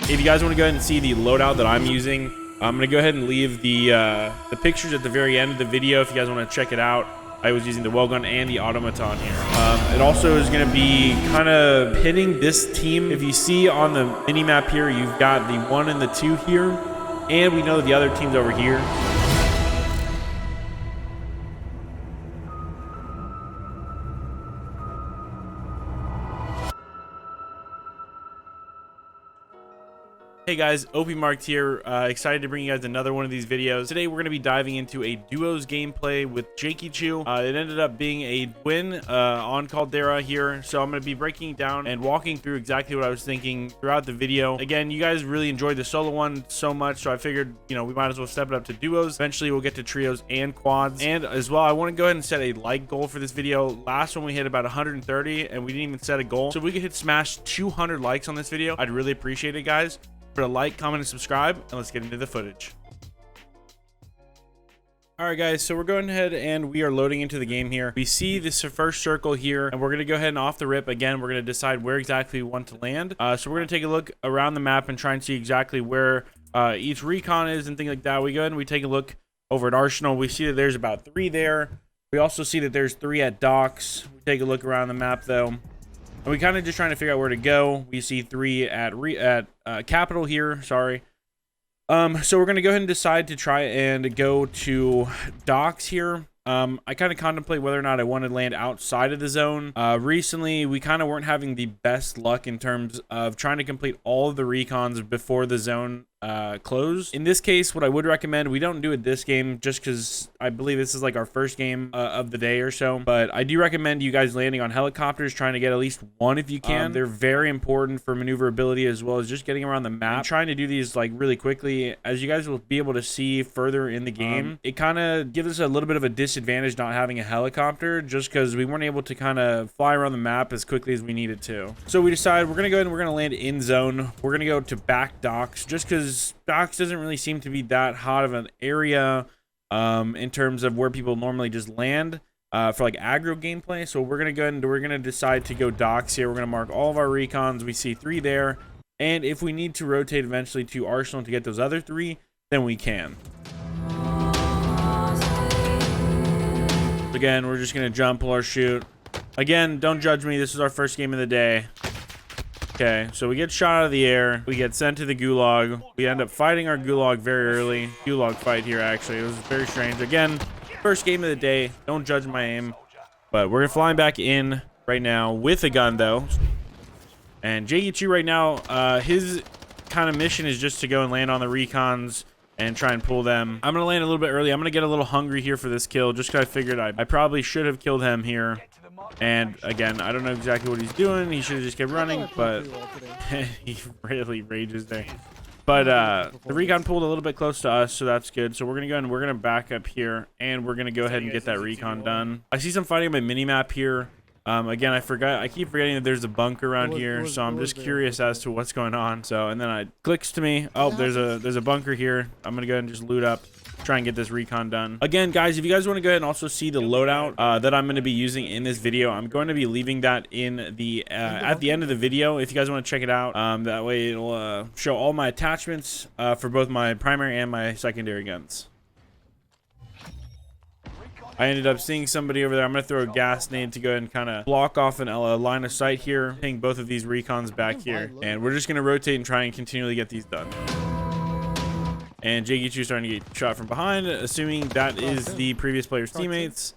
If you guys want to go ahead and see the loadout that I'm using, I'm going to go ahead and leave the pictures at the very end of the video if you guys want to check it out. I was using the Wellgun and the Automaton here. It also is going to be kind of hitting this team. If you see on the mini map here, you've got the 1 and the 2 here, and we know that the other team's over here. Hey guys, OPMarked here. Excited to bring you guys another one of these videos. Today we're going to be diving into a duos gameplay with Jakey Chew. It ended up being a win on Caldera here, so I'm going to be breaking down and walking through exactly what I was thinking throughout the video. Again, you guys really enjoyed the solo one so much, so I figured, you know, we might as well step it up to duos. Eventually we'll get to trios and quads. And as well, I want to go ahead and set a like goal for this video. Last one we hit about 130 and we didn't even set a goal, so if we could hit smash 200 likes on this video, I'd really appreciate it, guys. Put a like, comment, and subscribe, and let's get into the footage. All right, guys, so we're going ahead and we are loading into the game here. We see this first circle here, and we're going to go ahead and off the rip again, we're going to decide where exactly we want to land. So we're going to take a look around the map and try and see exactly where each recon is and things like that. We go ahead and we take a look over at Arsenal. We see that there's about 3 there. We also see that there's 3 at docks. We take a look around the map though, and we kind of just trying to figure out where to go. We see 3 at Capital here, sorry. So we're going to go ahead and decide to try and go to docks here. I kind of contemplate whether or not I want to land outside of the zone. Recently, we kind of weren't having the best luck in terms of trying to complete all of the recons before the zone closed. In this case, what I would recommend, we don't do it this game just because I believe this is like our first game of the day or so, but I do recommend you guys landing on helicopters, trying to get at least 1 if you can. They're very important for maneuverability as well as just getting around the map. And trying to do these like really quickly, as you guys will be able to see further in the game. It kind of gives us a little bit of a disadvantage not having a helicopter just because we weren't able to kind of fly around the map as quickly as we needed to. So we decided we're going to go ahead and we're going to land in zone. We're going to go to back docks just because docks doesn't really seem to be that hot of an area in terms of where people normally just land for like aggro gameplay. So we're going to go ahead and we're going to decide to go docks here. We're going to mark all of our recons. We see 3 there, and if we need to rotate eventually to Arsenal to get those other 3, then we can. Again, we're just going to jump, pull our shoot. Again, don't judge me. This is our first game of the day. Okay, so we get shot out of the air. We get sent to the gulag. We end up fighting our gulag very early. Gulag fight here, actually. It was very strange. Again, first game of the day. Don't judge my aim. But we're flying back in right now with a gun, though. And Jakey Chew right now, his kind of mission is just to go and land on the recons and try and pull them. I'm going to land a little bit early. I'm going to get a little hungry here for this kill just because I figured I probably should have killed him here. And again, I don't know exactly what he's doing. He should have just kept running, but he really rages there. But the recon pulled a little bit close to us, so that's good. So we're gonna go and we're gonna back up here, and we're gonna go ahead and get that recon done. I see some fighting on my mini map here. Again, I keep forgetting that there's a bunker around here, so I'm just curious as to what's going on. So, and then it clicks to me, oh, there's a bunker here. I'm gonna go ahead and just loot up, try and get this recon done. Again, guys, if you guys want to go ahead and also see the loadout that I'm going to be using in this video, I'm going to be leaving that in the at the end of the video if you guys want to check it out. That way it'll show all my attachments for both my primary and my secondary guns. I ended up seeing somebody over there. I'm going to throw a gas nade to go ahead and kind of block off a line of sight here, hitting both of these recons back here, and we're just going to rotate and try and continually get these done. And Jakey Chew starting to get shot from behind, assuming that is the previous player's teammates.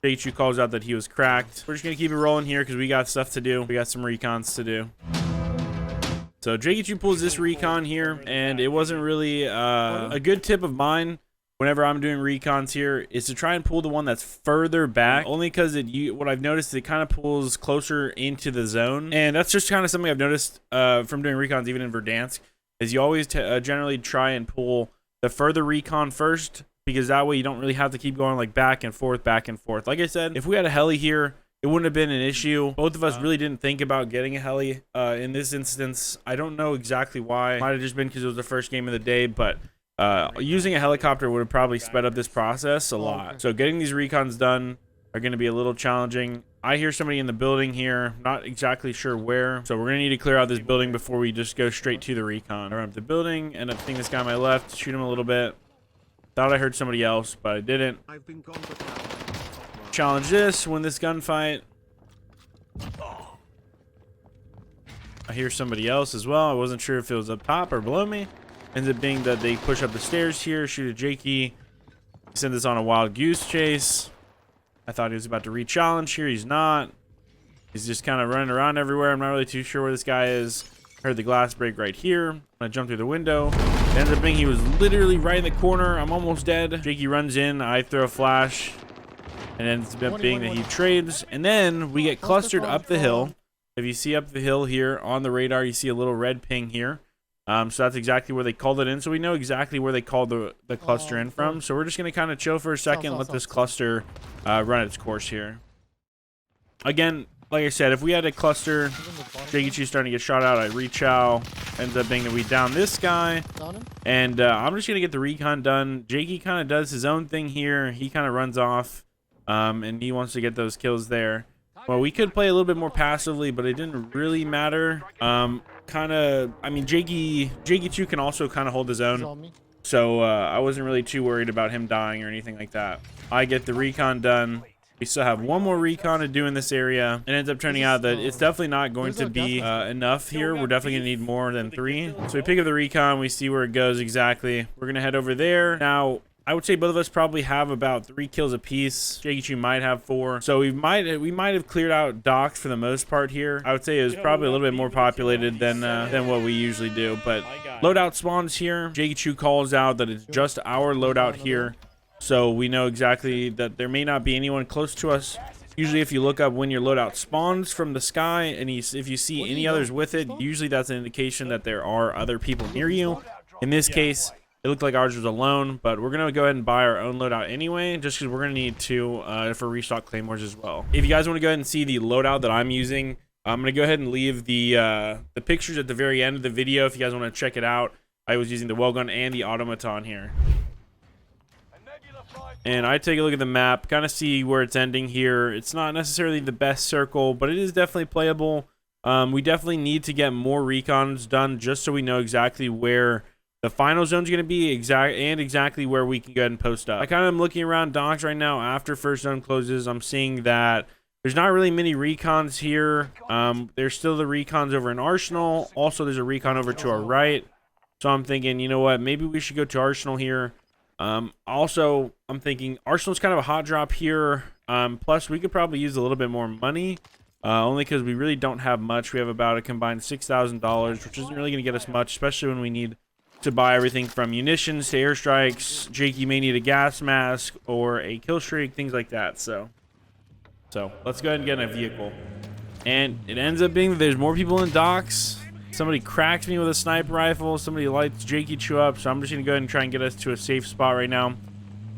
Jakey Chew calls out that he was cracked. We're just going to keep it rolling here because we got stuff to do. We got some recons to do. So Jakey Chew pulls this recon here, and it wasn't really a good tip of mine whenever I'm doing recons here is to try and pull the one that's further back, only because what I've noticed, it kind of pulls closer into the zone. And that's just kind of something I've noticed from doing recons even in Verdansk, is you always generally try and pull the further recon first, because that way you don't really have to keep going like back and forth. Like I said, if we had a heli here, it wouldn't have been an issue. Both of us really didn't think about getting a heli in this instance. I don't know exactly why. Might have just been because it was the first game of the day, but using a helicopter would have probably sped up this process a lot. So getting these recons done are going to be a little challenging. I hear somebody in the building here. Not exactly sure where. So we're going to need to clear out this building before we just go straight to the recon. I run up the building, end up seeing this guy on my left, shoot him a little bit. Thought I heard somebody else, but I didn't. Challenge this, win this gunfight. I hear somebody else as well. I wasn't sure if it was up top or below me. Ends up being that they push up the stairs here, shoot a Jakey. Send this on a wild goose chase. I thought he was about to re-challenge here. He's not. He's just kind of running around everywhere. I'm not really too sure where this guy is. Heard the glass break right here. I jumped through the window. It ended up being he was literally right in the corner. I'm almost dead. Jakey runs in. I throw a flash. And ends up being that he trades. And then we get clustered up the hill. If you see up the hill here on the radar, you see a little red ping here. So that's exactly where they called it in. So we know exactly where they called the cluster in from. So we're just going to kind of chill for a second, let this cluster run its course here. Again, like I said, if we had a cluster, Jakey's starting to get shot out, I rechow. Ends up being that we down this guy. And I'm just going to get the recon done. Jakey kind of does his own thing here. He kind of runs off, and he wants to get those kills there. Well, we could play a little bit more passively, but it didn't really matter. I mean, Jakey 2 can also kind of hold his own. So I wasn't really too worried about him dying or anything like that. I get the recon done. We still have one more recon to do in this area. It ends up turning out that it's definitely not going to be enough here. We're definitely going to need more than 3. So we pick up the recon. We see where it goes exactly. We're going to head over there. Now, I would say both of us probably have about 3 kills apiece. Jakey might have 4. So we might have cleared out docks for the most part here. I would say it was probably a little bit more populated than what we usually do. But loadout spawns here. Jakey calls out that it's just our loadout here. So we know exactly that there may not be anyone close to us. Usually if you look up when your loadout spawns from the sky and if you see any others with it, usually that's an indication that there are other people near you. In this case, it looked like ours was alone, but we're going to go ahead and buy our own loadout anyway, just because we're going to need to for restock claymores as well. If you guys want to go ahead and see the loadout that I'm using, I'm going to go ahead and leave the pictures at the very end of the video if you guys want to check it out. I was using the Wellgun and the automaton here. And I take a look at the map, kind of see where it's ending here. It's not necessarily the best circle, but it is definitely playable. We definitely need to get more recons done just so we know exactly where the final zone's going to be exactly where we can go ahead and post up. I kind of am looking around docks right now after first zone closes. I'm seeing that there's not really many recons here. There's still the recons over in Arsenal. Also, there's a recon over to our right. So I'm thinking, you know what, maybe we should go to Arsenal here. Also, I'm thinking Arsenal's kind of a hot drop here. Plus, we could probably use a little bit more money. Only because we really don't have much. We have about a combined $6,000, which isn't really going to get us much, especially when we need to buy everything from munitions to airstrikes. Jakey may need a gas mask or a kill streak, things like that. So let's go ahead and get in a vehicle. And it ends up being that there's more people in docks. Somebody cracks me with a sniper rifle. Somebody lights Jakey Chew up. So I'm just going to go ahead and try and get us to a safe spot right now.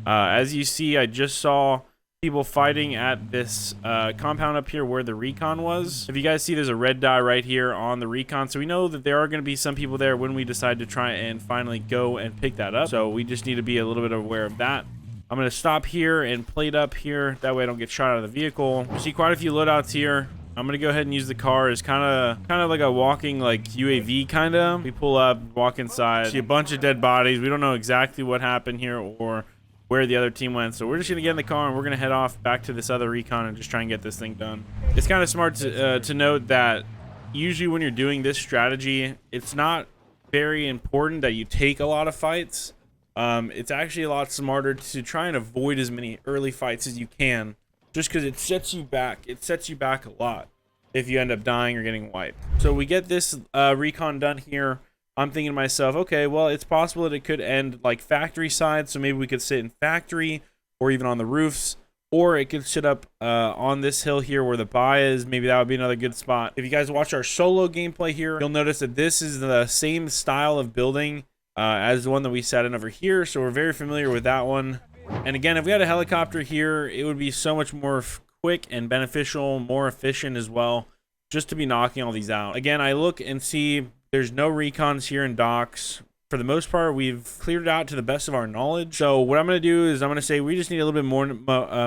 As you see, I just saw people fighting at this compound up here where the recon was. If you guys see, there's a red dot right here on the recon. So we know that there are going to be some people there when we decide to try and finally go and pick that up. So we just need to be a little bit aware of that. I'm going to stop here and plate up here. That way I don't get shot out of the vehicle. You see quite a few loadouts here. I'm going to go ahead and use the car as kind of like a walking like UAV kind of. We pull up, walk inside, see a bunch of dead bodies. We don't know exactly what happened here or where the other team went. So we're just going to get in the car and we're going to head off back to this other recon and just try and get this thing done. It's kind of smart to note that usually when you're doing this strategy, it's not very important that you take a lot of fights. It's actually a lot smarter to try and avoid as many early fights as you can, just because it sets you back. It sets you back a lot if you end up dying or getting wiped. So we get this recon done here. I'm thinking to myself, okay, well, it's possible that it could end like factory side. So maybe we could sit in factory or even on the roofs, or it could sit up on this hill here where the buy is. Maybe that would be another good spot. If you guys watch our solo gameplay here, you'll notice that this is the same style of building as the one that we sat in over here. So we're very familiar with that one. And again, if we had a helicopter here, it would be so much more quick and beneficial, more efficient as well, just to be knocking all these out. Again, I look and see there's no recons here in docks. for the most part, we've cleared it out to the best of our knowledge. So what I'm going to do is I'm going to say we just need a little bit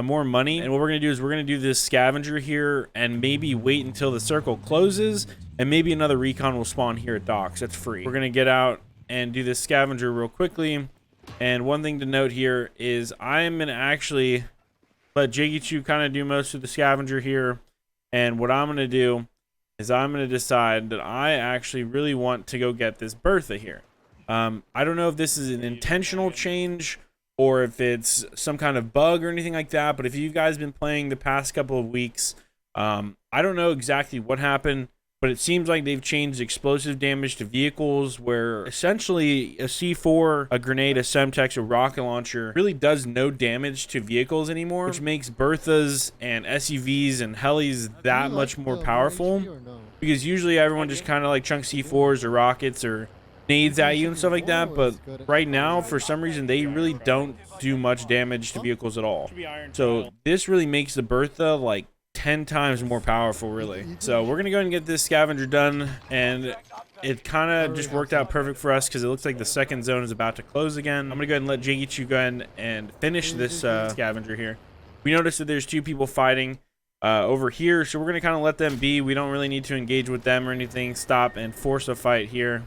more money. And what we're going to do is we're going to do this scavenger here and maybe wait until the circle closes. And maybe another recon will spawn here at docks. That's free. We're going to get out and do this scavenger real quickly. And one thing to note here is I am going to actually let Jigichu kind of do most of the scavenger here. And what I'm going to do is I'm going to decide that I actually really want to go get this Bertha here. I don't know if this is an intentional change or if it's some kind of bug or anything like that, but if you guys been playing the past couple of weeks, I don't know exactly what happened, but it seems like they've changed explosive damage to vehicles where essentially a C4, a grenade, a Semtex, a rocket launcher really does no damage to vehicles anymore, which makes Berthas and SUVs and helis that much more powerful, because usually everyone just kind of like chunks C4s or rockets or nades at you and stuff like that, but right now for some reason they really don't do much damage to vehicles at all. So this really makes the Bertha like 10 times more powerful, really. So we're gonna go ahead and get this scavenger done, and it kind of just worked out perfect for us because it looks like the second zone is about to close again. I'm gonna go ahead and let Jigichu go ahead and finish this scavenger here. We noticed that there's two people fighting over here, so we're gonna kind of let them be. We don't really need to engage with them or anything. Stop and force a fight here.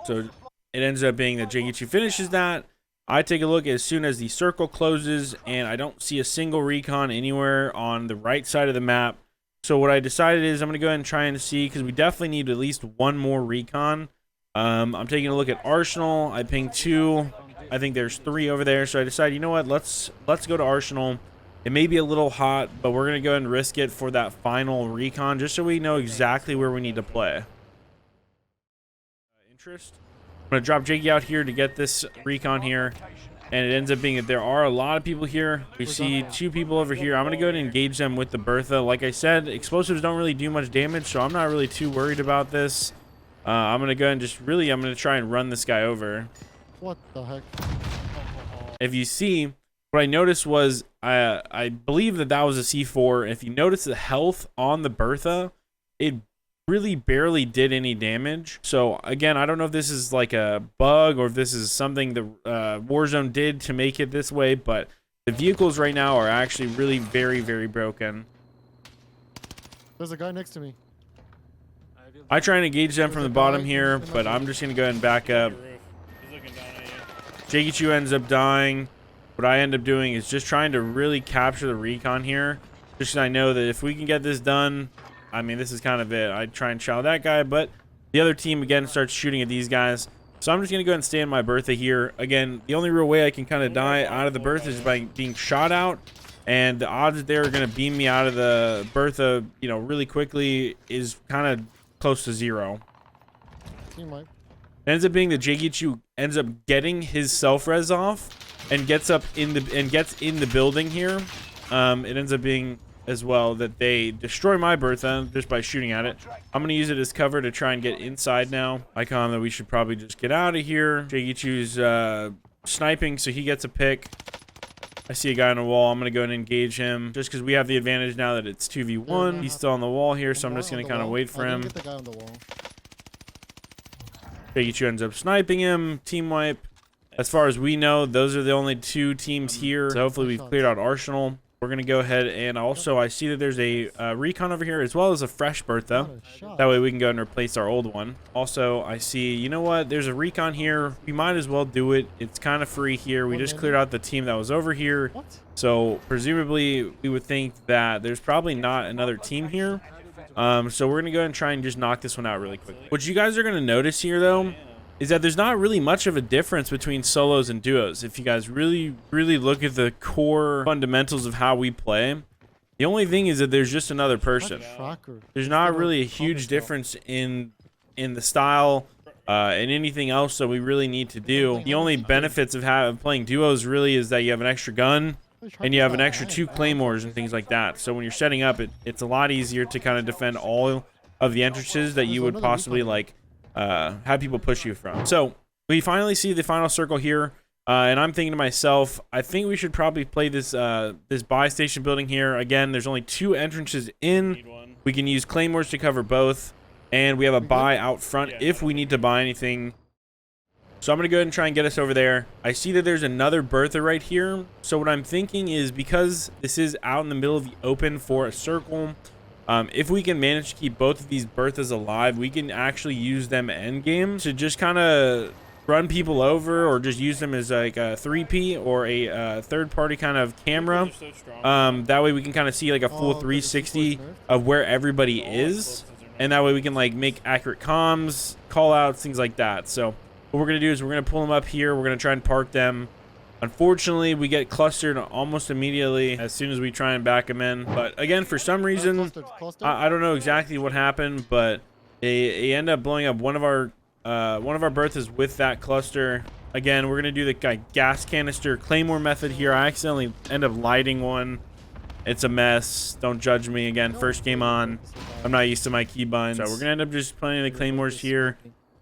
So it ends up being that Jigichu finishes that. I take a look as soon as the circle closes, and I don't see a single recon anywhere on the right side of the map. So what I decided is I'm going to go ahead and try and see, because we definitely need at least one more recon. I'm taking a look at Arsenal. I pinged 2. I think there's 3 over there. So I decided, you know what, let's go to Arsenal. It may be a little hot, but we're going to go ahead and risk it for that final recon, just so we know exactly where we need to play. Interest. I'm going to drop Jakey out here to get this recon here, and it ends up being that there are a lot of people here. We see 2 people over here. I'm going to go ahead and engage them with the Bertha. Like I said, explosives don't really do much damage, so I'm not really too worried about this. I'm going to go ahead and I'm going to try and run this guy over. What the heck? If you see, what I noticed was I believe that was a C4. If you notice the health on the Bertha, it really barely did any damage. So again, I don't know if this is like a bug or if this is something the Warzone did to make it this way, but the vehicles right now are actually really very, very broken. There's a guy next to me. I try and engage them from the bottom here, but I'm just gonna go ahead and back up. Jigichu ends up dying. What I end up doing is just trying to really capture the recon here, just because I know that if we can get this done, I mean, this is kind of it. I try and chow that guy, but the other team again starts shooting at these guys. So I'm just going to go ahead and stay in my Bertha here. Again, the only real way I can kind of die out of the Bertha is by being shot out. And the odds that they're going to beam me out of the Bertha, you know, really quickly is kind of close to 0. It ends up being that Jigichu ends up getting his self-res off and gets in the building here. It ends up being as well that they destroy my Bertha just by shooting at it. I'm going to use it as cover to try and get inside now. I comment that we should probably just get out of here. Jigichu's sniping, so he gets a pick. I see a guy on the wall. I'm going to go and engage him just because we have the advantage now that it's 2v1. He's still on the wall here, so I'm just going to kind of wait for him. Jigichu ends up sniping him. Team wipe. As far as we know, those are the only 2 teams here. So hopefully we've cleared out Arsenal. We're going to go ahead and also I see that there's a recon over here as well as a fresh Bertha. That way we can go and replace our old one. Also, I see, you know what? There's a recon here. We might as well do it. It's kind of free here. We just cleared out the team that was over here. So presumably we would think that there's probably not another team here. So we're going to go ahead and try and just knock this one out really quickly. What you guys are going to notice here though is that there's not really much of a difference between solos and duos. If you guys really look at the core fundamentals of how we play, the only thing is that there's just another person. There's not really a huge difference in the style and anything else that we really need to do. The only benefits of playing duos really is that you have an extra gun and you have an extra 2 claymores and things like that. So when you're setting up, it's a lot easier to kind of defend all of the entrances that you would possibly like have people push you from. So we finally see the final circle here, and I'm thinking to myself, I think we should probably play this this buy station building here. Again, there's only 2 entrances in. We can use claymores to cover both. And we have a buy out front if we need to buy anything. So I'm going to go ahead and try and get us over there. I see that there's another Bertha right here. So what I'm thinking is, because this is out in the middle of the open for a circle, if we can manage to keep both of these Berthas alive, we can actually use them endgame to just kind of run people over, or just use them as like a 3P or a third-party kind of camera. That way we can kind of see like a full 360 of where everybody is. And that way we can like make accurate comms, call outs, things like that. So what we're going to do is we're going to pull them up here. We're going to try and park them. Unfortunately, we get clustered almost immediately as soon as we try and back them in. But again, for some reason, I don't know exactly what happened, but they end up blowing up one of our Berthas with that cluster. Again, we're going to do the gas canister claymore method here. I accidentally end up lighting one. It's a mess. Don't judge me. Again, first game on. I'm not used to my keybinds. So we're going to end up just playing the claymores here.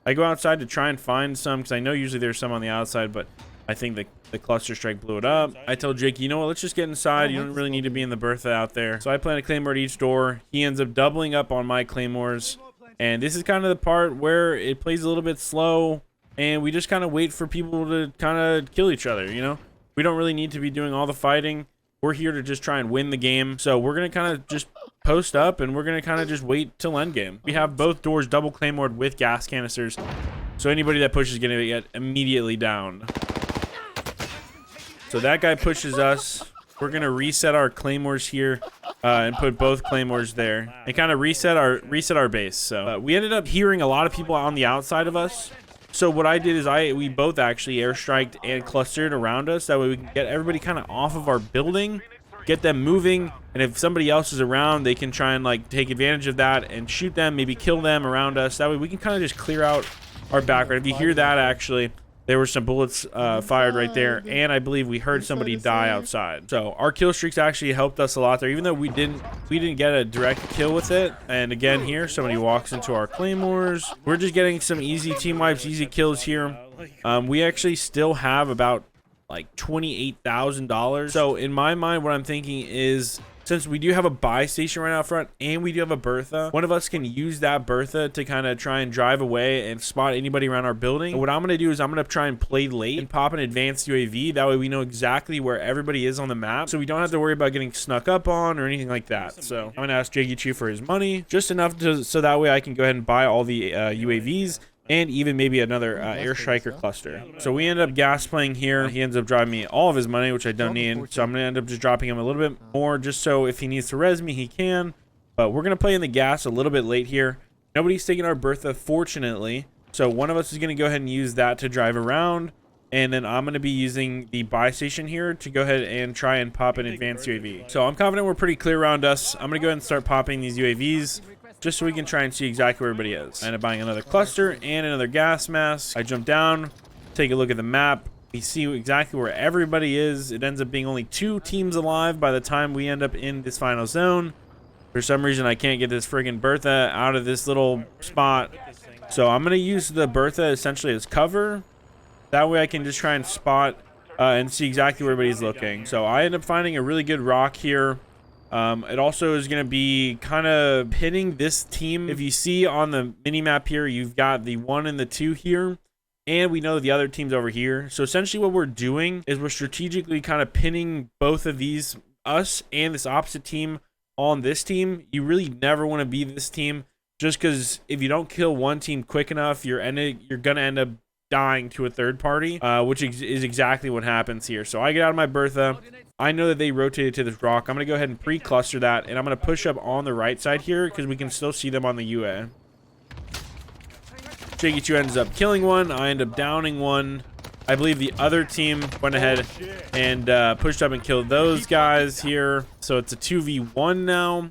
I go outside to try and find some, because I know usually there's some on the outside, but I think the cluster strike blew it up. I tell Jake, you know what, let's just get inside. You don't really need to be in the Bertha out there. So I plant a claymore at each door. He ends up doubling up on my claymores. And this is kind of the part where it plays a little bit slow, and we just kind of wait for people to kind of kill each other, you know? We don't really need to be doing all the fighting. We're here to just try and win the game. So we're going to kind of just post up, and we're going to kind of just wait till endgame. We have both doors double claymored with gas canisters. So anybody that pushes is going to get immediately down. So that guy pushes us. We're going to reset our claymores here and put both claymores there and kind of reset our base. So we ended up hearing a lot of people on the outside of us. So what I did is we both actually airstriked and clustered around us. That way we can get everybody kind of off of our building, get them moving, and if somebody else is around, they can try and like take advantage of that and shoot them, maybe kill them around us. That way we can kind of just clear out our background. If you hear that, actually, there were some bullets fired right there, and I believe we heard somebody die outside. So our kill streaks actually helped us a lot there, even though we didn't get a direct kill with it. And again, here somebody walks into our claymores. We're just getting some easy team wipes, easy kills here. We actually still have about like $28,000. So in my mind, what I'm thinking is, since we do have a buy station right out front and we do have a Bertha, one of us can use that Bertha to kind of try and drive away and spot anybody around our building. And what I'm going to do is I'm going to try and play late and pop an advanced UAV. That way we know exactly where everybody is on the map, so we don't have to worry about getting snuck up on or anything like that. So I'm going to ask Jiggy Chew for his money, just enough so that way I can go ahead and buy all the UAVs. And even maybe another air striker cluster. So we end up gas playing here. He ends up driving me all of his money, which I don't need. So I'm going to end up just dropping him a little bit more, just so if he needs to res me, he can. But we're going to play in the gas a little bit late here. Nobody's taking our Bertha, fortunately. So one of us is going to go ahead and use that to drive around. And then I'm going to be using the buy station here to go ahead and try and pop an advanced UAV. So I'm confident we're pretty clear around us. I'm going to go ahead and start popping these UAVs, just so we can try and see exactly where everybody is. I end up buying another cluster and another gas mask. I jump down, take a look at the map. We see exactly where everybody is. It ends up being only 2 teams alive by the time we end up in this final zone. For some reason, I can't get this friggin' Bertha out of this little spot. So I'm going to use the Bertha essentially as cover. That way I can just try and spot and see exactly where everybody's looking. So I end up finding a really good rock here. It also is going to be kind of hitting this team. If you see on the mini map here, you've got the 1 and the 2 here, and we know the other team's over here. So essentially what we're doing is we're strategically kind of pinning both of these, us and this opposite team, on this team. You really never want to be this team, just because if you don't kill one team quick enough, you're gonna end up dying to a third party, which is exactly what happens here. So I get out of my Bertha. I know that they rotated to this rock. I'm going to go ahead and pre-cluster that, and I'm going to push up on the right side here because we can still see them on the UA. Jiggy Chew ends up killing one. I end up downing one. I believe the other team went ahead and pushed up and killed those guys here. So it's a 2v1 now.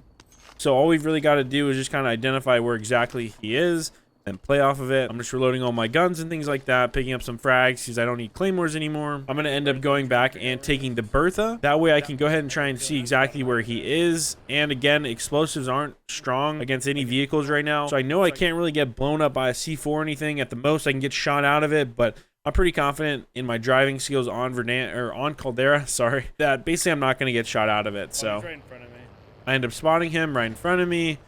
So all we've really got to do is just kind of identify where exactly he is and play off of it. I'm just reloading all my guns and things like that, picking up some frags because I don't need claymores anymore. I'm going to end up going back and taking the Bertha. That way I can go ahead and try and see exactly where he is. And again, explosives aren't strong against any vehicles right now. So I know I can't really get blown up by a C4 or anything. At the most, I can get shot out of it, but I'm pretty confident in my driving skills on Caldera, that basically I'm not going to get shot out of it. So I end up spotting him right in front of me.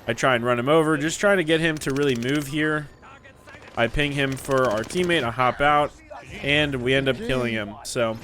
I try and run him over, just trying to get him to really move here. I ping him for our teammate, I hop out, and we end up killing him. So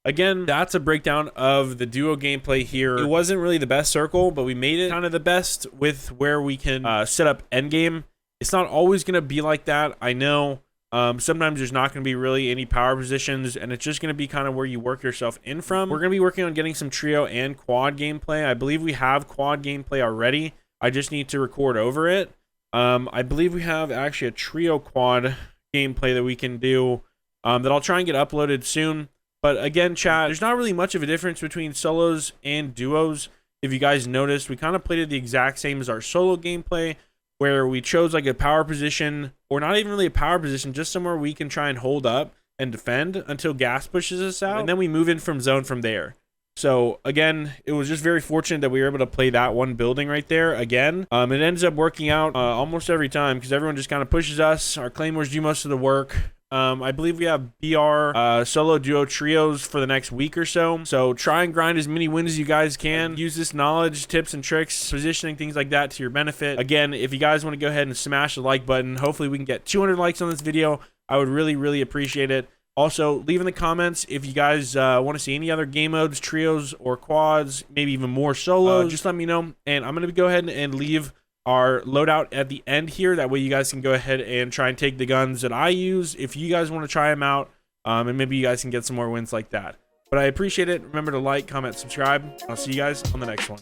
again, that's a breakdown of the duo gameplay here. It wasn't really the best circle, but we made it kind of the best with where we can set up endgame. It's not always going to be like that, I know. Sometimes there's not going to be really any power positions, and it's just going to be kind of where you work yourself in from. We're going to be working on getting some trio and quad gameplay. I believe we have quad gameplay already. I just need to record over it. I believe we have actually a trio quad gameplay that we can do that I'll try and get uploaded soon. But again, chat, there's not really much of a difference between solos and duos. If you guys noticed, we kind of played it the exact same as our solo gameplay, where we chose like a power position, or not even really a power position, just somewhere we can try and hold up and defend until gas pushes us out, and then we move in from zone from there. So again, it was just very fortunate that we were able to play that one building right there again. It ends up working out almost every time because everyone just kind of pushes us. Our claymores do most of the work. I believe we have BR solo duo trios for the next week or so. So try and grind as many wins as you guys can. Use this knowledge, tips and tricks, positioning, things like that to your benefit. Again, if you guys want to go ahead and smash the like button, hopefully we can get 200 likes on this video. I would really, really appreciate it. Also, leave in the comments if you guys want to see any other game modes, trios, or quads, maybe even more solos. Just let me know, and I'm going to go ahead and leave our loadout at the end here. That way you guys can go ahead and try and take the guns that I use if you guys want to try them out, and maybe you guys can get some more wins like that. But I appreciate it. Remember to like, comment, subscribe. I'll see you guys on the next one.